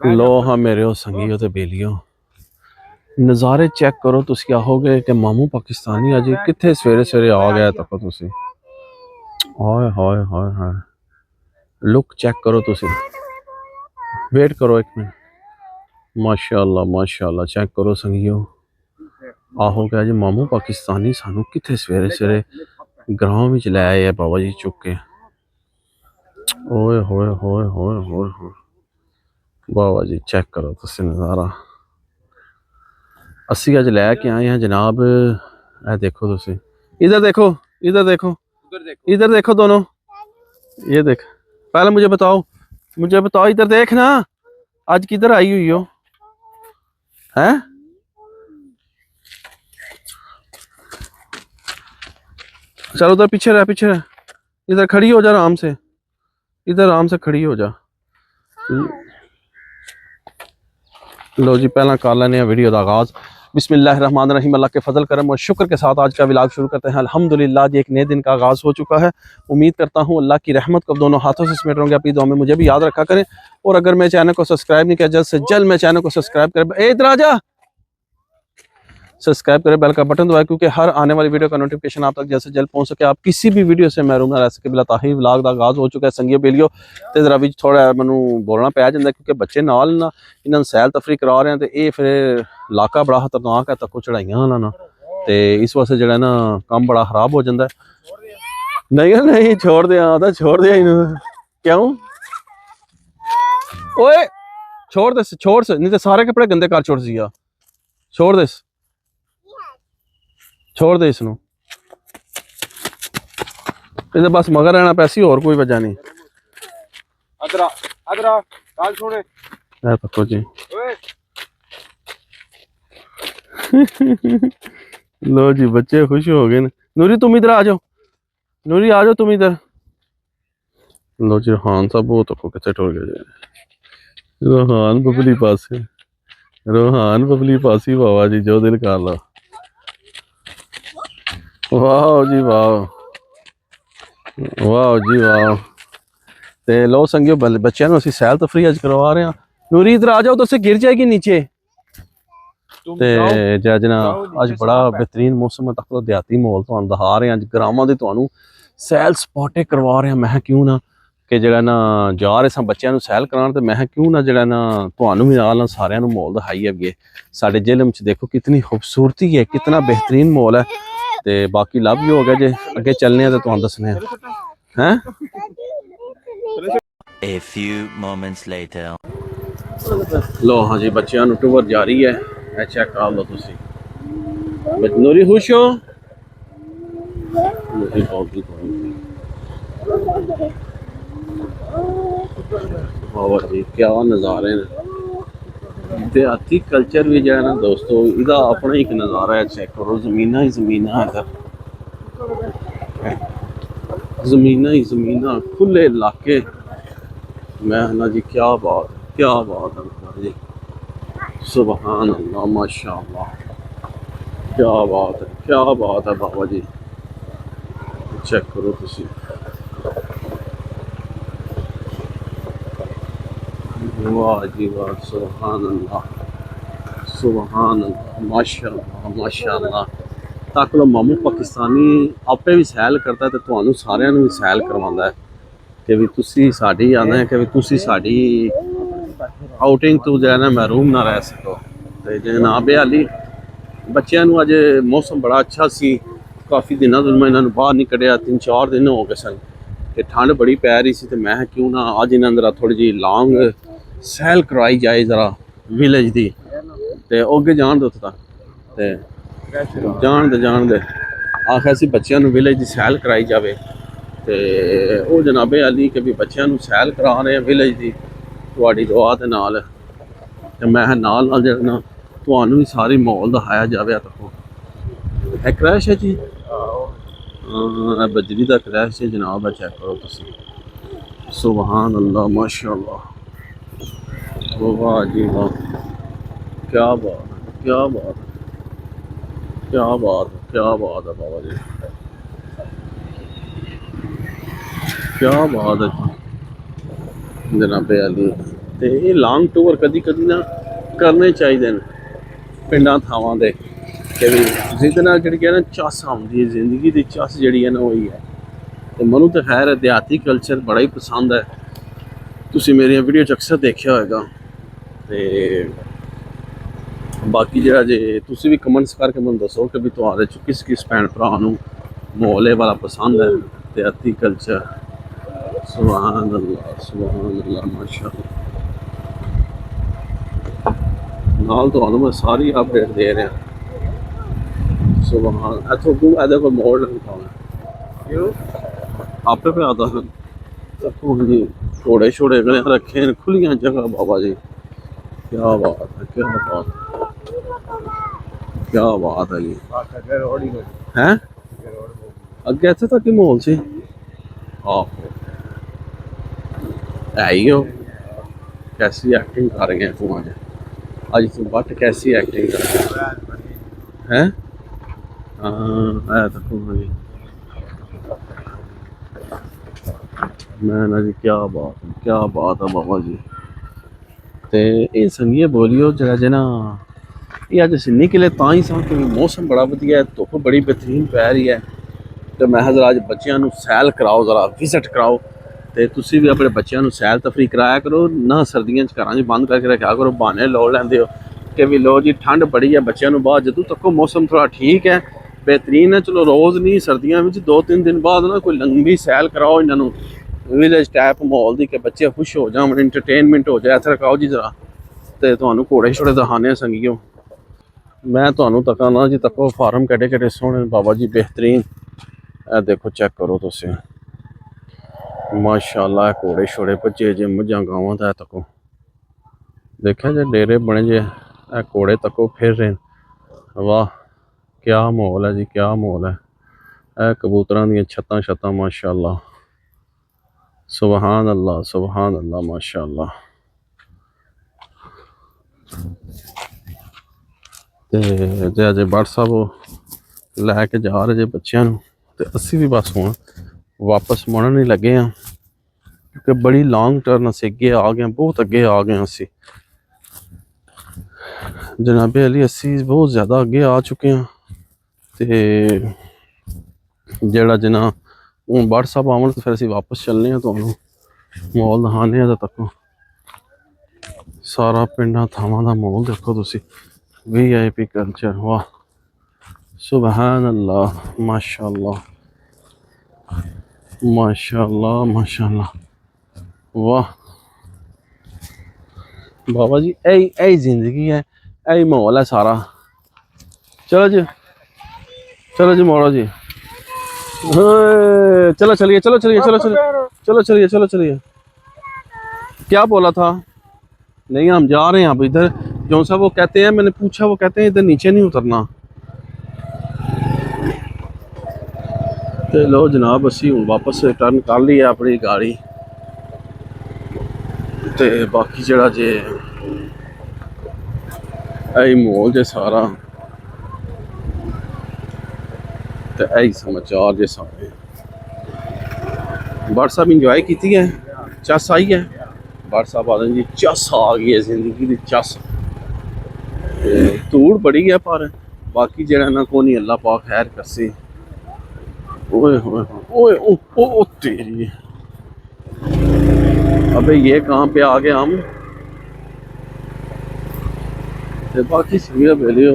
लो हाँ मेरे हो संगियो ते बेलियो नज़ारे चेक करो तुसी आहोगे कि मामू पाकिस्तानी अज कित्थे सवेरे सवेरे आ गया तको तुसी हाय हाय हाय हाय लुक चेक करो तुसी वेट करो एक मिनट माशाल्लाह चेक करो संगियो आहोगे अज मामू पाकिस्तानी सानू कित्थे सवेरे सवेरे ग्रां विच लै आए बाबा जी चुक के ओए होए होए होए होए होए बाबा जी चेक करो तुसी नज़ारा असी अज लैके आए हैं जनाब ए देखो तुसी इधर देखो इधर देखो इधर देखो दोनों ये देख पहले मुझे बताओ इधर देख ना आज किधर आई हुई हो हैं चल उधर पीछे रह इधर खड़ी हो जा आराम से इधर आराम से खड़ी हो जा लो जी पहला कर लेने वीडियो का आगाज बिस्मिल्लाहिर्रहमानिर्रहीम अल्लाह के फजल करम और शुक्र के साथ आज का व्लॉग शुरू करते हैं। अल्हम्दुलिल्लाह जी एक नए दिन का आगाज़ हो चुका है। उम्मीद करता हूँ अल्लाह की रहमत को दोनों हाथों से समेट होंगे। अपनी दुआ में मुझे भी याद रखा करें और अगर मेरे चैनल को सब्सक्राइब नहीं किया जल्द से जल्द मेरे चैनल को सब्सक्राइब करें। इधर आ जा सब्सक्राइब करें बेल का बटन दबाएं क्योंकि हर आने वाली वीडियो का नोटिफिकेशन आप तक जैसे जल्द पहुंच सके। आप किसी भी वीडियो से महरूम ना रह सके। बिला ताही व्लॉग का आगाज़ हो चुका है संगियो बेलियो तो जरा भी थोड़ा मैनू बोलना पै जाता क्योंकि बच्चे नाल ना इन्होंने सैर तफरी करा रहे हैं तो ये फिर इलाका बड़ा खतरनाक है तक चढ़ाइयां ना तो इस वास्ते जो ना काम बड़ा खराब हो जाता है। नहीं छोड़ दिया छोड़ दिया इन्होंने क्यों ओए छोड़ दे नहीं तो सारे कपड़े गंदे कर छोड़ दिया छोड़ दे इसनों इधर बस मगर रहना पैसी और कोई वजह नहीं। पक्को जी लो जी बच्चे खुश हो गए नूरी तुम इधर आ जाओ तुम इधर लो जी रोहान साहब वो तो कितने टुर गए रोहान बबली पासी बाबा जी जो दिल कर लो वाह जी वाह जी वाह ते लो संगियो बच्चों असं सैर तफरी अज करवा रहे हैं। नूरी इधर आ जाओ तो गिर जाएगी नीचे ते जना अज बड़ा बेहतरीन मौसम है तक देहाती माहौल तुहानू दिखा रहे हैं। अज ग्रामां दे तुहानू सैल सपाटे करवा रहे हैं। मैं क्यों ना कि जड़ा ना जा रहे स बच्चों सैल कराने तो मैं क्यों ना जड़ा ना तुहानू भी नाल सारियां नू माहौल दिखाई है। साडे जिले च देखो कितनी खूबसूरती है कितना बेहतरीन माहौल है। ते बाकी लव भी हो गया जे अगे चलने तो तुहानू दसने हैं। A few moments later. लो हाँ जी बच्चों टूर जारी है चेक कर लो तुसी नूरी खुश हो जी क्या नज़ारे ने देहाती कल्चर भी जो है ना दोस्तों इहदा अपना एक नज़ारा है। चेक करो ज़मीना ही ज़मीना है ज़मीना ही ज़मीना खुले इलाके मैं ना जी क्या बात है जी सुबहान अल्लाह माशाअल्लाह क्या बात है बाबा जी चेक करो तुसी वाह जी वाह सुबहान अल्लाह माशाअल्लाह तक लो मामू पाकिस्तानी आपे भी सैल करता है तो तुहानू सारियां नू भी सैल करवांदा है कि भी तुसी साडी आना है कि भी तुसी साडी आउटिंग तो जो है ना महरूम ना रह सको। तो जनाब हाली बच्चों नू अज मौसम बड़ा अच्छा सी काफ़ी दिनों तो मैं इन्होंने बाहर नहीं कढ़िया 3-4 दिन हो गए सन कि ठंड बड़ी पै रही सी तो मैं क्यों ना अज इन्होंने जरा थोड़ी जी लॉन्ग सैल करवाई जाए जरा विलेज की तो अगे जान दो जान दे आखिर सी बच्चों विलेज की सैल कराई जाए तो वो जनाबे अली कि भी बच्चों सैल करा रहे हैं विलेज की थोड़ी दुआ के नाल मैं नाल ना तुहानू भी सारी माहौल दिखाया जाए। तो क्रैश है जी बजरी का क्रैश है जनाब है चेक करो तुसी सुबहान अल्लाह माशाअल्लाह वाह जी वाह क्या बात है बाबा जी क्या बात है जनाबे अली ਤੇ ਇਹ ਲੌਂਗ ਟੂਰ ਕਦੀ ਕਦੀ ਨਾ ਕਰਨੇ ਚਾਹੀਦੇ ਨੇ ਪਿੰਡਾਂ ਥਾਵਾਂ ਦੇ, ਕਿ ਵੀ ਜਿਹਦੇ ਨਾਲ ਜਿਹੜੀ ਹੈ ਨਾ ਚੱਸ ਆਉਂਦੀ ਹੈ, ਜ਼ਿੰਦਗੀ ਦੀ ਚੱਸ ਜਿਹੜੀ ਹੈ ਨਾ ਉਹੀ ਹੈ। ਤੇ ਮੈਨੂੰ ਤਾਂ ਖੈਰ ਦਿਹਾਤੀ ਕਲਚਰ ਬੜਾ ਹੀ ਪਸੰਦ ਹੈ, ਤੁਸੀਂ ਮੇਰੀਆਂ ਵੀਡੀਓ 'ਚ ਅਕਸਰ ਦੇਖਿਆ ਹੋਏਗਾ। ਤੇ ਬਾਕੀ ਜਿਹੜਾ ਜੇ ਤੁਸੀਂ ਵੀ ਕਮੈਂਟਸ ਕਰਕੇ ਮੈਨੂੰ ਦੱਸੋ ਕਿ ਵੀ ਤੁਹਾਡੇ 'ਚ ਕਿਸ ਕਿਸ ਭੈਣ ਭਰਾ ਨੂੰ ਮਾਹੌਲ ਇਹ ਵਾਲਾ ਪਸੰਦ ਹੈ, ਦਿਹਾਤੀ ਕਲਚਰ। ਸੁਭਾਨ ਅੱਲਾਹ ਮਾਸ਼ਾਅੱਲਾ। ਨਾਲ ਤੁਹਾਨੂੰ ਮੈਂ ਸਾਰੀ ਅਪਡੇਟ ਦੇ ਰਿਹਾ। ਸੁਭਾਨ ਇੱਥੋਂ ਇਹਦੇ ਕੋਲ ਮੋੜ ਦਿਖਾਉਣਾ ਆਪੇ ਪਿਆ ਦਾ ਦੇਖੋ ਜੀ, ਘੋੜੇ ਛੋੜੇ ਰੱਖੇ ਨੇ, ਖੁੱਲੀਆਂ ਜਗ੍ਹਾ ਬਾਬਾ ਜੀ। ਕਿਆ ਬਾਤ ਹੈ, ਕਿਆ ਬਾਤ, ਕਿਆ ਬਾਤ ਹੈ ਜੀ। ਹੈ ਅੱਗੇ ਇੱਥੇ ਤੱਕ ਹੀ ਮਾਹੌਲ ਸੀ। ਆਹੋ ਹੈ ਹੀ ਉਹ कैसी एक्टिंग कर गए तू आज तू बट कैसी एक्टिंग कर है। हाँ देखो जी, मैं ना जी क्या बात है बाबा जी। ते ये संगीए बोलियो जरा जे ना ये अज असीं निकले तां ही सां कि मौसम बड़ा वधिया है, धुप्प बड़ी बेहतरीन पै रही है। तो मैं जरा अज बच्चों नूं सैल कराओ, जरा विजिट कराओ। तो तुसी भी अपने बच्चों नूं सैल तफरी कराया करो ना, सर्दियों घरां च बंद करके रखा करो, बहाने लो लैंदे हो कि भी लो जी ठंड बड़ी है बच्चों नूं बाहर जदों तक मौसम थोड़ा ठीक है बेहतरीन है, चलो रोज़ नहीं सर्दियों में 2-3 दिन बाद ना कोई लंबी सैल कराओ इन्हों विलेज टाइप माहौल दी कि बच्चे खुश हो जाओ, इंटरटेनमेंट हो जाए। इत्थे रखाओ जी जरा ते तुहानूं घोड़े शोड़े दिखाने संगियो। मैं तुहानूं तकाना जी, तको फार्म केड़े केड़े सोहने बाबा जी बेहतरीन। ए देखो चेक करो तुसीं माशाअल्लाह, घोड़े शोड़े भज्जे जे मझां गावां दा तको देखा जे डेरे बने जे घोड़े तको फिर रहे। वाह क्या माहौल है जी, क्या माहौल है। ए कबूतरां दियां छत्तां छत्तां माशाअल्लाह, सुभान अल्लाह माशाअल्लाह। ते जे अजे व्हाट्सएप लैके जा रहे जे बच्चों तो असी भी बस हुण वापस मुड़न ही लगे हैं, क्योंकि बड़ी लॉन्ग टर्न अस अगे आ गए, बहुत अगे आ गए असी जनाबे अली, असी बहुत ज़्यादा अगे आ चुके हैं। तो जेड़ा जना हूँ व्हाट्सएप आवन तो फिर असी वापस चलने हैं, तो माहौल दिखाने तो तको सारा पिंडा थावां दा माहौल देखो तुसी, VIP कल्चर। वाह सुभान अल्लाह माशाअल्लाह माशाअल्लाह माशाअल्लाह। वाह बाबा जी, यही जिंदगी है, यही माहौल है सारा। चलो जी मोड़ो जी, चलो चलिए चलो चलिए चलो चलिए चलो चलिए चलो चलिए। क्या बोला था? नहीं हम जा रहे हैं अब इधर, जो सा वो कहते हैं, मैंने पूछा वो कहते हैं इधर नीचे नहीं उतरना। तो लो जनाब असी हूँ वापस रिटर्न कर ली है अपनी गाड़ी। तो बाकी जरा जे यही माहौल जे सारा, तो यही समाचार जे सारे। व्हाट्सएप इंजॉय की है, चस आई है। व्हाट्सएप आदमी जी चस आ गई है, जिंदगी की चस। धूड़ बड़ी है पर बाकी जरा ना को नहीं, अल्लाह पाक खैर करसी। ओए ओए ओए ओ तेरी, अबे ये कहाँ पे आ गए हम। ते बाकी सभी बेलियो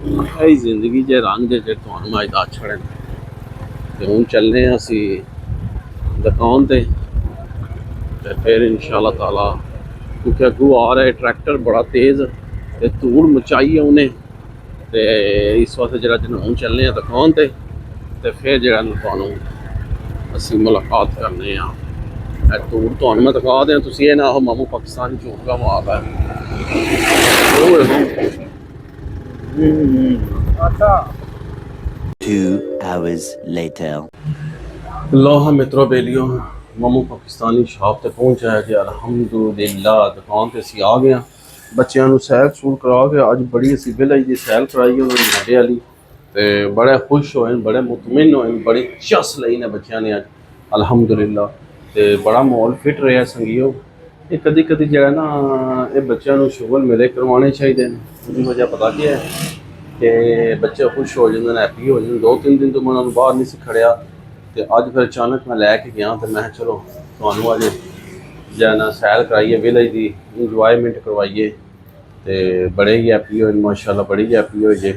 यही जिंदगी जे रंग जे तुहानूं अज दस छड़े। ते हुण चलने असी दुकान ते फिर इंशाअल्लाह ताला, क्योंकि अगू आ रहा है ट्रैक्टर बड़ा तेज़, ते धूड़ मचाई है उन्हें। ते इस वास्ते जरा जनून चलने हैं दुकान ते फिर जरा तुहानूं असी मुलाकात करने हैं। धूड़ तुहानूं मैं दिखा दें, तुसीं ये ना आखो मामू पाकिस्तान झूठ का मार है। 2 hours later. लो हाँ मित्रों बेलियो, मामू पाकिस्तानी शॉप तक पहुँचा है जी अल्हम्दुलिल्लाह। दुकान ते असी आ गए हैं, बच्चों को सैर सूर करा के अज बड़ी असी बिल जी सैर कराई उन्होंने मोटे वाली। तो बड़े खुश होए, बड़े मुतमिन होए, बड़ी चस लई ने बच्चों ने अज अल्हम्दुलिल्लाह। तो बड़ा माहौल फिट रहा संगियो। ਇਹ ਕਦੀ ਕਦੀ ਜਿਹੜਾ ਨਾ ਇਹ ਬੱਚਿਆਂ ਨੂੰ ਸ਼ੁਗਰ ਮੇਰੇ ਕਰਵਾਉਣੇ ਚਾਹੀਦੇ ਨੇ। ਉਹਦੀ ਵਜ੍ਹਾ ਪਤਾ ਕੀ ਹੈ ਕਿ ਬੱਚੇ ਖੁਸ਼ ਹੋ ਜਾਂਦੇ ਨੇ, ਹੈਪੀ ਹੋ ਜਾਂਦੇ। 2-3 ਦਿਨ ਤੋਂ ਮੈਂ ਉਹਨਾਂ ਨੂੰ ਬਾਹਰ ਨਹੀਂ ਸੀ ਖੜਿਆ ਤੇ ਅੱਜ ਫਿਰ ਅਚਾਨਕ ਮੈਂ ਲੈ ਕੇ ਗਿਆ ਤੇ ਮੈਂ ਕਿਹਾ ਚਲੋ ਤੁਹਾਨੂੰ ਅੱਜ ਜਾਨਾ ਸੈਰ ਕਰਾਈਏ, ਵਿਲੇਜ ਦੀ ਇੰਜੋਇਮੈਂਟ ਕਰਵਾਈਏ। ਤੇ ਬੜੇ ਹੀ ਹੈਪੀ ਹੋਏ ਮਾਸ਼ਾਅੱਲਾ, ਬੜੀ ਹੀ ਹੈਪੀ ਹੋਏ ਜੇ।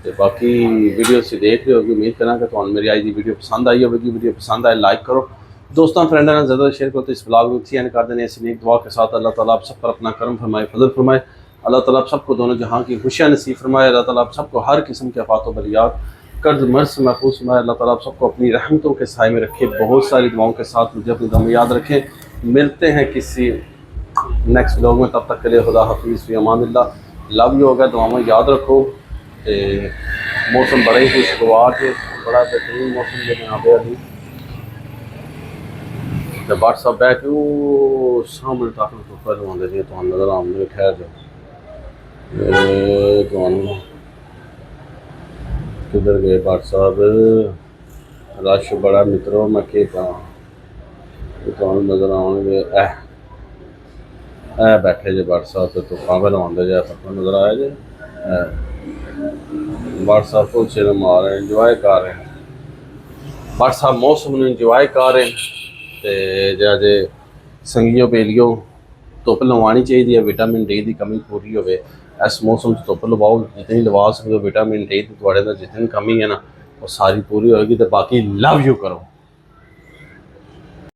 ਤੇ ਬਾਕੀ ਵੀਡੀਓ ਤੁਸੀਂ ਦੇਖ ਰਹੇ ਹੋ, ਉਮੀਦ ਕਰਾਂ ਕਿ ਤੁਹਾਨੂੰ ਮੇਰੀ ਅੱਜ ਦੀ ਵੀਡੀਓ ਪਸੰਦ ਆਈ ਹੋਵੇਗੀ। ਵੀਡੀਓ पसंद आए लाइक करो, दोस्तों फ्रेंडों ने ज़्यादा शेयर करो। तो इस ब्लॉग में एंड कर देने ऐसी नेक दुआ के साथ अल्लाह ताला आप सब पर अपना करम फरमाए, फजल फरमाए। अल्लाह ताला आप सबको दोनों जहाँ की खुशियाँ नसीब फरमाए। अल्लाह ताला आप सबको हर किस्म के आफात व बलियात, कर्ज मर्ज से महफूज फरमाए। अल्लाह ताला आप सबको अपनी रहमतों के साए में रखे। बहुत सारी दुआओं के साथ मुझे अपनी दुआ में याद रखें। मिलते हैं किसी नेक्स्ट ब्लॉग में, तब तक के लिए खुदा हाफिज़ फ़ी अमानिल्लाह। Love you. अगर दुआ में याद रखो। तो मौसम बड़ा ही खुशगवार है, बड़ा बेहतरीन मौसम जो यहाँ पे अभी तो व्हाट्सअप बैक वो सामने तक पर आते जी तो नजर आने खैर जो किधर गए व्हाट्सअप रश बड़ा मित्रों। मैं के तो नजर आने बैठे जे व्हाट्सअप से तो काबल आते जे पता नजर आया जे व्हाट्सअप को चिर मार रहे इंजॉय कर रहे हैं। व्हाट्सअप मौसम में इंजॉय कर रहे हैं। ਤੇ ਜੇ ਸੰਗੀਓ ਬੇਲੀਓ ਧੁੱਪ ਲਵਾਉਣੀ ਚਾਹੀਦੀ ਹੈ। ਵਿਟਾਮਿਨ ਡੀ ਦੀ ਕਮੀ ਪੂਰੀ ਹੋਵੇ ਇਸ ਮੌਸਮ 'ਚ ਧੁੱਪ ਲਵਾਓ, ਜਿਤਨੀ ਲਵਾ ਸਕਦੇ ਹੋ। ਵਿਟਾਮਿਨ ਡੀ ਦੀ ਤੁਹਾਡੇ ਦਾ ਜਿਤਨੀ ਕਮੀ ਹੈ ਨਾ ਉਹ ਸਾਰੀ ਪੂਰੀ ਹੋਏਗੀ। ਤੇ ਬਾਕੀ ਲਵ ਯੂ ਕਰੋ।